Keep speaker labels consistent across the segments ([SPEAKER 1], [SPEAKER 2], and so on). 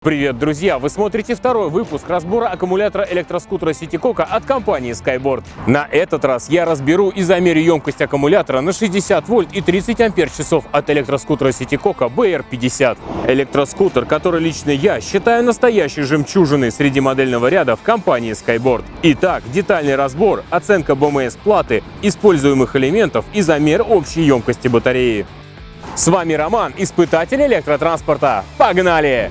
[SPEAKER 1] Привет, друзья! Вы смотрите второй выпуск разбора аккумулятора электроскутера Ситикока от компании Skyboard. На этот раз я разберу и замерю емкость аккумулятора на 60 вольт и 30 ампер-часов от электроскутера Ситикока BR50. Электроскутер, который лично я считаю настоящей жемчужиной среди модельного ряда в компании Skyboard. Итак, детальный разбор, оценка БМС-платы, используемых элементов и замер общей емкости батареи. С вами Роман, испытатель электротранспорта. Погнали!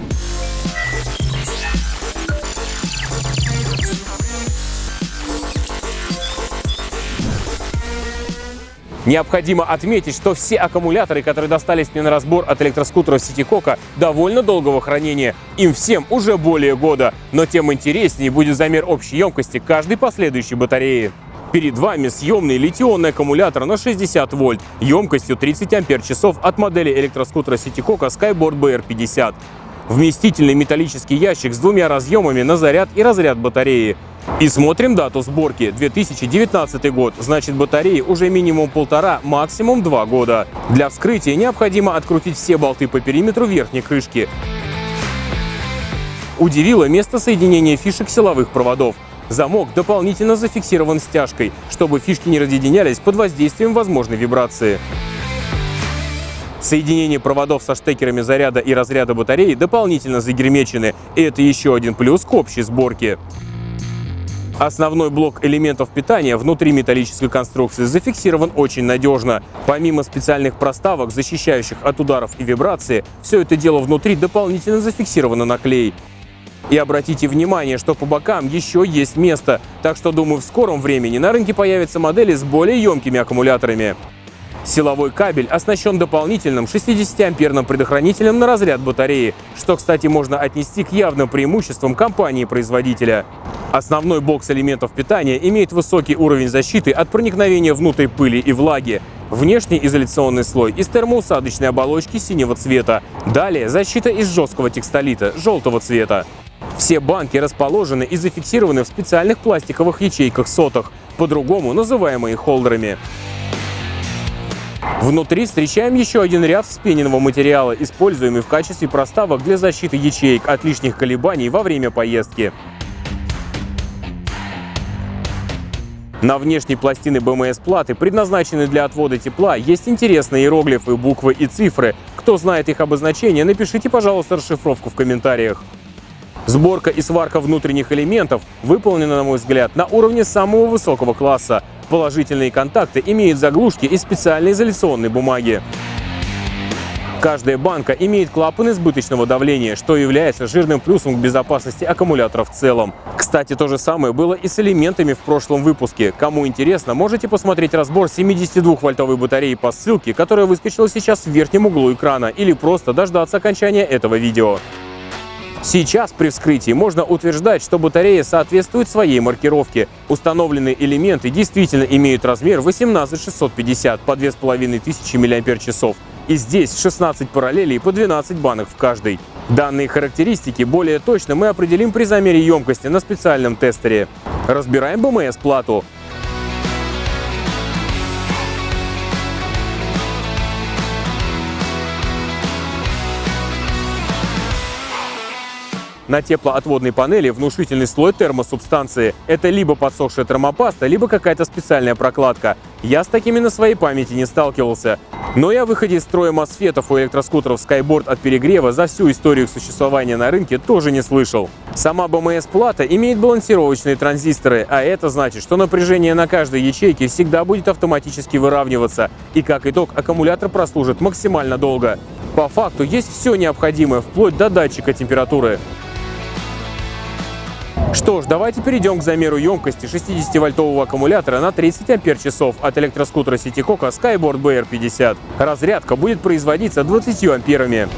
[SPEAKER 1] Необходимо отметить, что все аккумуляторы, которые достались мне на разбор от электроскутера Ситикока, довольно долгого хранения. Им всем уже более года, но тем интереснее будет замер общей емкости каждой последующей батареи. Перед вами съемный литий-ионный аккумулятор на 60 вольт, емкостью 30 ампер-часов от модели электроскутера Ситикока Skyboard BR50. Вместительный металлический ящик с двумя разъемами на заряд и разряд батареи. И смотрим дату сборки. 2019 год. Значит, батареи уже минимум 1,5, максимум 2 года. Для вскрытия необходимо открутить все болты по периметру верхней крышки. Удивило место соединения фишек силовых проводов. Замок дополнительно зафиксирован стяжкой, чтобы фишки не разъединялись под воздействием возможной вибрации. Соединение проводов со штекерами заряда и разряда батареи дополнительно загермечены, и это еще один плюс к общей сборке. Основной блок элементов питания внутри металлической конструкции зафиксирован очень надежно. Помимо специальных проставок, защищающих от ударов и вибрации, все это дело внутри дополнительно зафиксировано на клей. И обратите внимание, что по бокам еще есть место, так что, думаю, в скором времени на рынке появятся модели с более емкими аккумуляторами. Силовой кабель оснащен дополнительным 60-амперным предохранителем на разряд батареи, что, кстати, можно отнести к явным преимуществам компании-производителя. Основной бокс элементов питания имеет высокий уровень защиты от проникновения внутрь пыли и влаги. Внешний изоляционный слой из термоусадочной оболочки синего цвета. Далее защита из жесткого текстолита желтого цвета. Все банки расположены и зафиксированы в специальных пластиковых ячейках-сотах, по-другому называемые холдерами. Внутри встречаем еще один ряд вспененного материала, используемый в качестве проставок для защиты ячеек от лишних колебаний во время поездки. На внешней пластине БМС-платы, предназначенной для отвода тепла, есть интересные иероглифы, буквы и цифры. Кто знает их обозначение, напишите, пожалуйста, расшифровку в комментариях. Сборка и сварка внутренних элементов выполнена, на мой взгляд, на уровне самого высокого класса. Положительные контакты имеют заглушки из специальной изоляционной бумаги. Каждая банка имеет клапан избыточного давления, что является жирным плюсом к безопасности аккумулятора в целом. Кстати, то же самое было и с элементами в прошлом выпуске. Кому интересно, можете посмотреть разбор 72-вольтовой батареи по ссылке, которая выскочила сейчас в верхнем углу экрана, или просто дождаться окончания этого видео. Сейчас при вскрытии можно утверждать, что батарея соответствует своей маркировке. Установленные элементы действительно имеют размер 18650 по 2500 мАч. И здесь 16 параллелей по 12 банок в каждой. Данные характеристики более точно мы определим при замере емкости на специальном тестере. Разбираем БМС-плату. На теплоотводной панели внушительный слой термосубстанции. Это либо подсохшая термопаста, либо какая-то специальная прокладка. Я с такими на своей памяти не сталкивался. Но и о выходе из строя мосфетов у электроскутеров Skyboard от перегрева за всю историю их существования на рынке тоже не слышал. Сама БМС-плата имеет балансировочные транзисторы, а это значит, что напряжение на каждой ячейке всегда будет автоматически выравниваться. И как итог, аккумулятор прослужит максимально долго. По факту есть все необходимое, вплоть до датчика температуры. Что ж, давайте перейдем к замеру емкости 60-вольтового аккумулятора на 30 ампер-часов от электроскутера Ситикока Skyboard BR50. Разрядка будет производиться 20 амперами.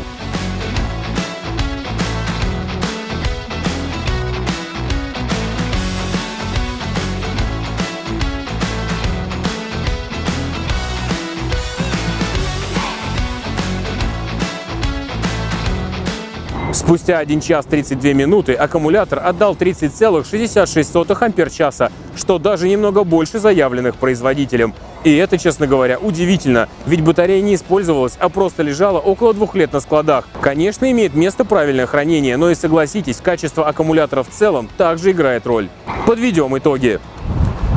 [SPEAKER 1] Спустя 1 час 32 минуты аккумулятор отдал 30,66 ампер-часа, что даже немного больше заявленных производителем. И это, честно говоря, удивительно, ведь батарея не использовалась, а просто лежала около 2 лет на складах. Конечно, имеет место правильное хранение, но и согласитесь, качество аккумулятора в целом также играет роль. Подведем итоги.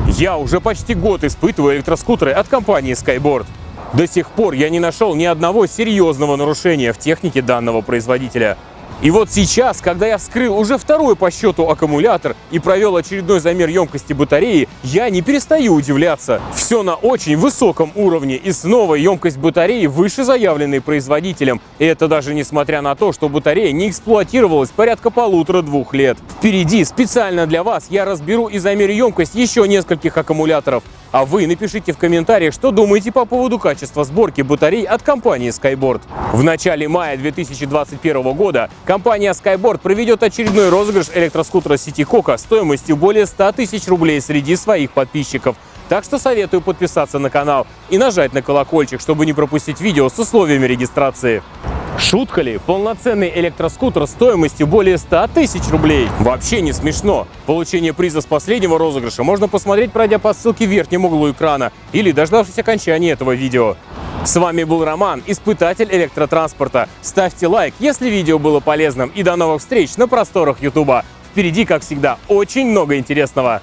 [SPEAKER 1] Я уже почти год испытываю электроскутеры от компании Skyboard. До сих пор я не нашел ни одного серьезного нарушения в технике данного производителя. И вот сейчас, когда я вскрыл уже второй по счету аккумулятор и провел очередной замер емкости батареи, я не перестаю удивляться. Все на очень высоком уровне, и снова емкость батареи выше заявленной производителем. И это даже несмотря на то, что батарея не эксплуатировалась порядка 1,5–2 лет. Впереди специально для вас я разберу и замерю емкость еще нескольких аккумуляторов. А вы напишите в комментариях, что думаете по поводу качества сборки батарей от компании Skyboard. В начале мая 2021 года компания Skyboard проведет очередной розыгрыш электроскутера City Coco стоимостью более 100 тысяч рублей среди своих подписчиков. Так что советую подписаться на канал и нажать на колокольчик, чтобы не пропустить видео с условиями регистрации. Шутка ли? Полноценный электроскутер стоимостью более 100 тысяч рублей. Вообще не смешно. Получение приза с последнего розыгрыша можно посмотреть, пройдя по ссылке в верхнем углу экрана или дождавшись окончания этого видео. С вами был Роман, испытатель электротранспорта. Ставьте лайк, если видео было полезным, и до новых встреч на просторах YouTube. Впереди, как всегда, очень много интересного.